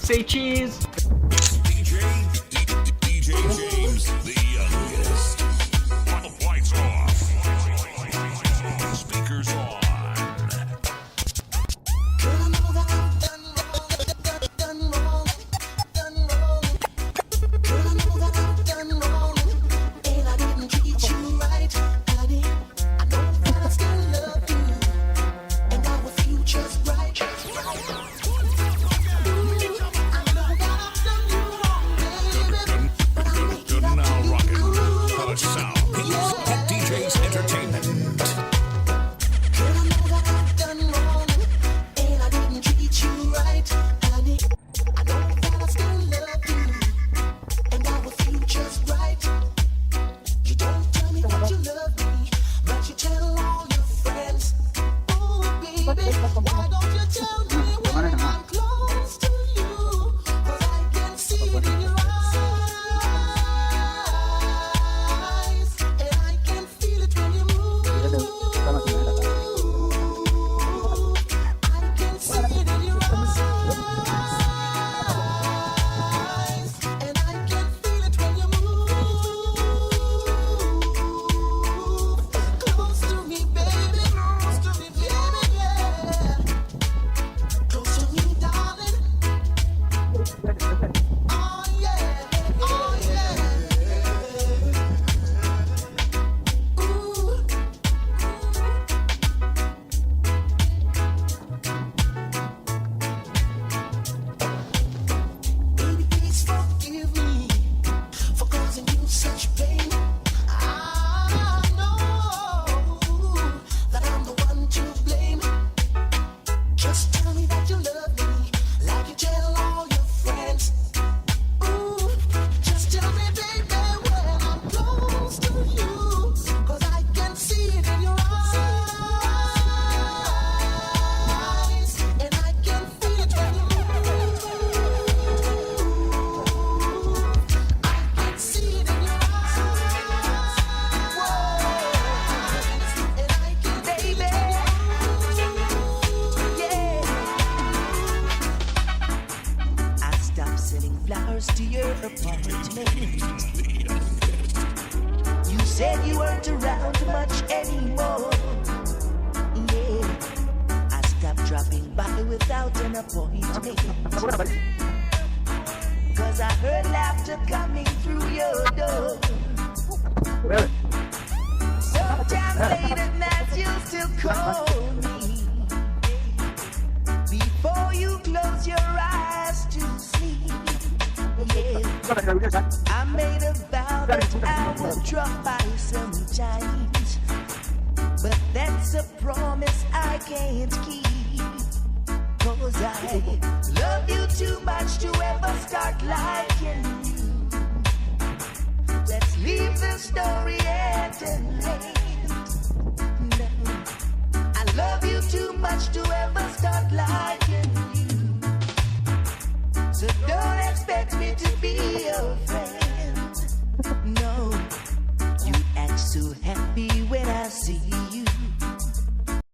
Say cheese. DJ James, the youngest. Lights off. Speakers on. I made a vow that I would drop by sometimes, but that's a promise I can't keep. 'Cause I love you too much to ever start liking you. Let's leave the story at an end. No, I love you too much to ever start liking you. So don't